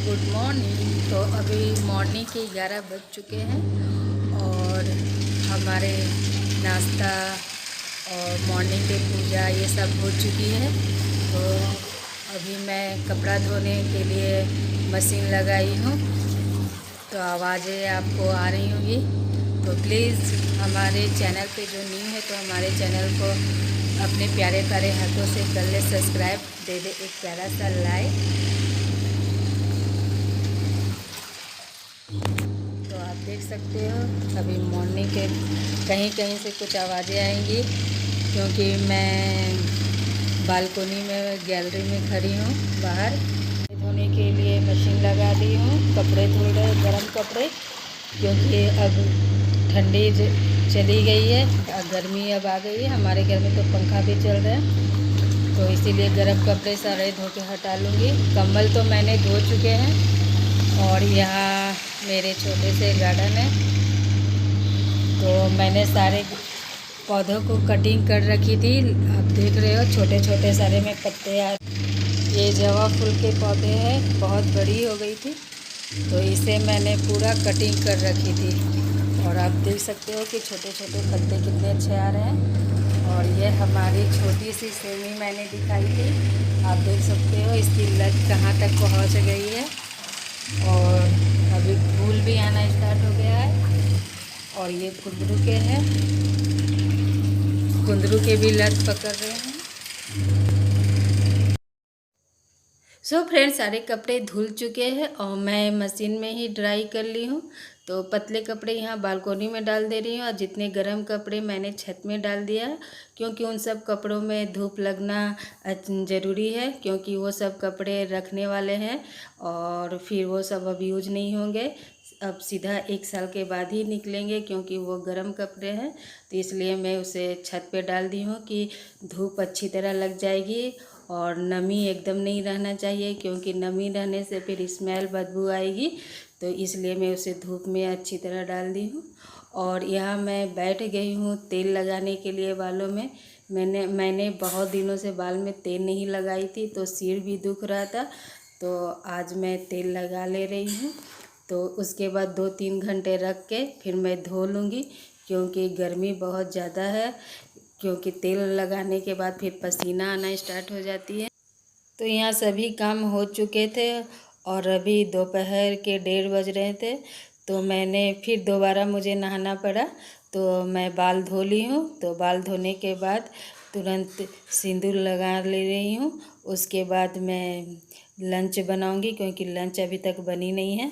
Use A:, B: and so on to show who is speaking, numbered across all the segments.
A: Good morning. तो अभी morning के 11 बज चुके हैं और हमारे नाश्ता और मॉर्निंग की पूजा ये सब हो चुकी है। तो अभी मैं कपड़ा धोने के लिए मशीन लगाई हूँ, तो आवाज़ें आपको आ रही होंगी। तो प्लीज़ हमारे चैनल पे जो न्यू है तो हमारे चैनल को अपने प्यारे प्यारे हाथों से कर ले सब्सक्राइब, दे दे एक प्यारा सा लाइक। तो आप देख सकते हो अभी मॉर्निंग के कहीं कहीं से कुछ आवाज़ें आएंगी क्योंकि मैं बालकोनी में गैलरी में खड़ी हूँ बाहर। धोने के लिए मशीन लगा दी हूँ, कपड़े धुल रहे गर्म कपड़े, क्योंकि अब ठंडी चली गई है, गर्मी अब आ गई है। हमारे घर में तो पंखा भी चल रहा है, तो इसीलिए गर्म कपड़े सारे धो के हटा लूँगी। कंबल तो मैंने धो चुके हैं और यहाँ मेरे छोटे से गार्डन है, तो मैंने सारे पौधों को कटिंग कर रखी थी। आप देख रहे हो छोटे छोटे सारे में पत्ते आ। ये जवा फूल के पौधे हैं, बहुत बड़ी हो गई थी तो इसे मैंने पूरा कटिंग कर रखी थी और आप देख सकते हो कि छोटे छोटे पत्ते कितने अच्छे आ रहे हैं। और ये हमारी छोटी सी सेमी मैंने दिखाई थी, आप देख सकते हो इसकी लत कहाँ तक पहुँच गई है और अभी फूल भी आना स्टार्ट हो गया है। और ये कुंदरू के हैं, कुंदरू के भी लत पकड़ रहे हैं। सो फ्रेंड्स, सारे कपड़े धुल चुके हैं और मैं मशीन में ही ड्राई कर ली हूँ। तो पतले कपड़े यहाँ बालकोनी में डाल दे रही हूँ और जितने गर्म कपड़े मैंने छत में डाल दिया है, क्योंकि उन सब कपड़ों में धूप लगना ज़रूरी है, क्योंकि वो सब कपड़े रखने वाले हैं और फिर वो सब अब यूज नहीं होंगे। अब सीधा 1 साल के बाद ही निकलेंगे, क्योंकि वो गर्म कपड़े हैं। तो इसलिए मैं उसे छत पे डाल दी हूँ कि धूप अच्छी तरह लग जाएगी और नमी एकदम नहीं रहना चाहिए, क्योंकि नमी रहने से फिर स्मेल बदबू आएगी। तो इसलिए मैं उसे धूप में अच्छी तरह डाल दी हूँ। और यहाँ मैं बैठ गई हूँ तेल लगाने के लिए बालों में। मैंने बहुत दिनों से बाल में तेल नहीं लगाई थी, तो सिर भी दुख रहा था, तो आज मैं तेल लगा ले रही हूँ। तो उसके बाद 2-3 घंटे रख के फिर मैं धो लूँगी, क्योंकि गर्मी बहुत ज़्यादा है, क्योंकि तेल लगाने के बाद फिर पसीना आना स्टार्ट हो जाती है। तो यहाँ सभी काम हो चुके थे और अभी दोपहर के 1:30 बज रहे थे, तो मैंने फिर दोबारा मुझे नहाना पड़ा, तो मैं बाल धो ली हूँ। तो बाल धोने के बाद तुरंत सिंदूर लगा ले रही हूँ। उसके बाद मैं लंच बनाऊँगी, क्योंकि लंच अभी तक बनी नहीं है।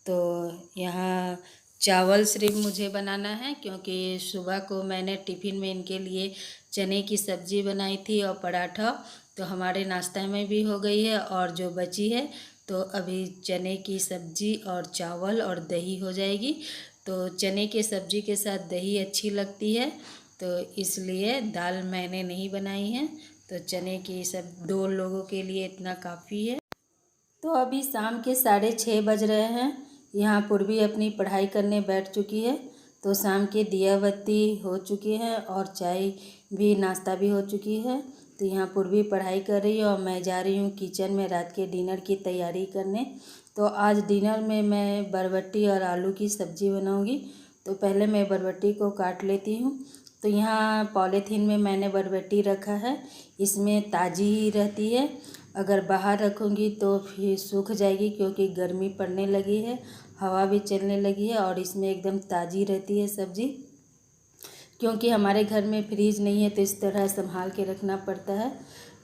A: तो यहाँ चावल सिर्फ मुझे बनाना है, क्योंकि सुबह को मैंने टिफ़िन में इनके लिए चने की सब्ज़ी बनाई थी और पराठा, तो हमारे नाश्ता में भी हो गई है। और जो बची है तो अभी चने की सब्ज़ी और चावल और दही हो जाएगी। तो चने की सब्ज़ी के साथ दही अच्छी लगती है, तो इसलिए दाल मैंने नहीं बनाई है। तो चने की सब 2 लोगों के लिए इतना काफ़ी है। तो अभी शाम के 6:30 बज रहे हैं। यहाँ पूर्वी अपनी पढ़ाई करने बैठ चुकी है, तो शाम के दिया बत्ती हो चुकी है और चाय भी नाश्ता भी हो चुकी है। तो यहाँ पूर्वी पढ़ाई कर रही है और मैं जा रही हूँ किचन में रात के डिनर की तैयारी करने। तो आज डिनर में मैं बरबट्टी और आलू की सब्ज़ी बनाऊँगी। तो पहले मैं बरबट्टी को काट लेती हूँ। तो यहाँ पॉलीथीन में मैंने बरबट्टी रखा है, इसमें ताज़ी ही रहती है। अगर बाहर रखूँगी तो फिर सूख जाएगी, क्योंकि गर्मी पड़ने लगी है, हवा भी चलने लगी है और इसमें एकदम ताज़ी रहती है सब्ज़ी। क्योंकि हमारे घर में फ्रीज नहीं है, तो इस तरह संभाल के रखना पड़ता है।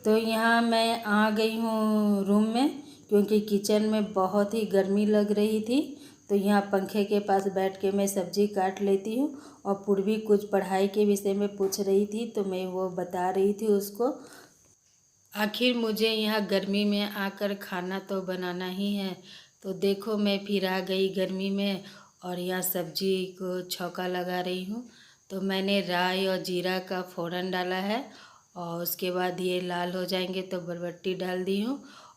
A: तो यहाँ मैं आ गई हूँ रूम में, क्योंकि किचन में बहुत ही गर्मी लग रही थी। तो यहाँ पंखे के पास बैठ के मैं सब्ज़ी काट लेती हूँ। और पूर्वी कुछ पढ़ाई के विषय में पूछ रही थी, तो मैं वो बता रही थी उसको। आखिर मुझे यहाँ गर्मी में आकर खाना तो बनाना ही है। तो देखो मैं फिर आ गई गर्मी में और यहाँ सब्जी को छौंका लगा रही हूँ। तो मैंने राई और जीरा का फ़ोरन डाला है और उसके बाद ये लाल हो जाएंगे तो बरबट्टी डाल दी हूँ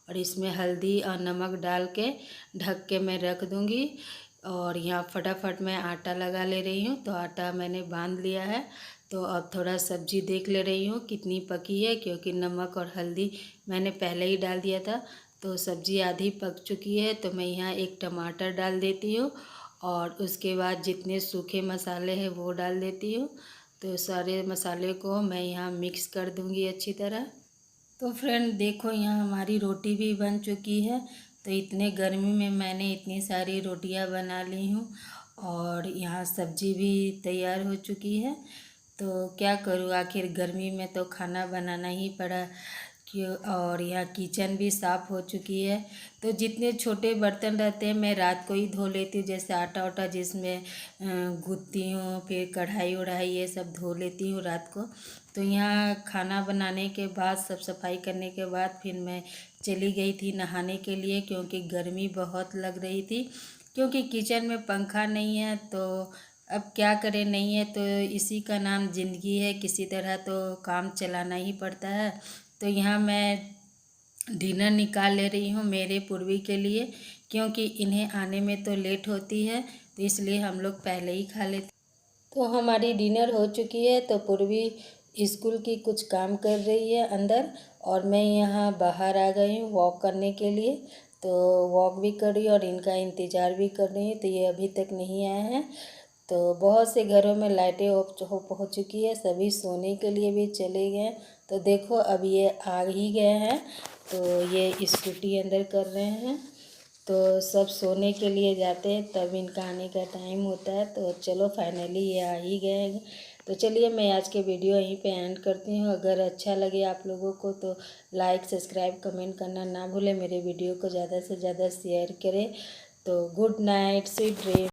A: और इसमें हल्दी और नमक डाल के ढक के मैं रख दूँगी। और यहाँ फटाफट मैं आटा लगा ले रही हूँ। तो आटा मैंने बांध लिया है। तो अब थोड़ा सब्ज़ी देख ले रही हूँ कितनी पकी है, क्योंकि नमक और हल्दी मैंने पहले ही डाल दिया था। तो सब्ज़ी आधी पक चुकी है, तो मैं यहाँ एक टमाटर डाल देती हूँ और उसके बाद जितने सूखे मसाले हैं वो डाल देती हूँ। तो सारे मसाले को मैं यहाँ मिक्स कर दूँगी अच्छी तरह। तो फ्रेंड देखो, यहाँ हमारी रोटी भी बन चुकी है। तो इतने गर्मी में मैंने इतनी सारी रोटियां बना ली हूँ और यहाँ सब्जी भी तैयार हो चुकी है। तो क्या करूँ, आखिर गर्मी में तो खाना बनाना ही पड़ा क्यों। और यहाँ किचन भी साफ़ हो चुकी है। तो जितने छोटे बर्तन रहते हैं मैं रात को ही धो लेती हूँ, जैसे आटा वाटा जिसमें गूँथती हूँ, फिर कढ़ाई उढ़ाई ये सब धो लेती हूँ रात को। तो यहाँ खाना बनाने के बाद, सब सफाई करने के बाद फिर मैं चली गई थी नहाने के लिए, क्योंकि गर्मी बहुत लग रही थी। क्योंकि किचन में पंखा नहीं है तो अब क्या करें, नहीं है तो इसी का नाम ज़िंदगी है, किसी तरह तो काम चलाना ही पड़ता है। तो यहाँ मैं डिनर निकाल ले रही हूँ मेरे पूर्वी के लिए, क्योंकि इन्हें आने में तो लेट होती है, तो इसलिए हम लोग पहले ही खा लेते। तो हमारी डिनर हो चुकी है। तो पूर्वी स्कूल की कुछ काम कर रही है अंदर, और मैं यहाँ बाहर आ गई हूँ वॉक करने के लिए। तो वॉक भी कर रही हूँ और इनका इंतज़ार भी कर रही हूँ। तो ये अभी तक नहीं आए हैं। तो बहुत से घरों में लाइटें ऑफ हो चुकी है, सभी सोने के लिए भी चले गए। तो देखो अब ये आ ही गए हैं। तो ये स्कूटी अंदर कर रहे हैं। तो सब सोने के लिए जाते हैं तब इनका आने का टाइम होता है। तो चलो फाइनली ये आ ही गए हैं। तो चलिए मैं आज के वीडियो यहीं पे एंड करती हूँ। अगर अच्छा लगे आप लोगों को तो लाइक सब्सक्राइब कमेंट करना ना भूलें। मेरे वीडियो को ज़्यादा से ज़्यादा शेयर करें। तो गुड नाइट, स्वीट ड्रीम।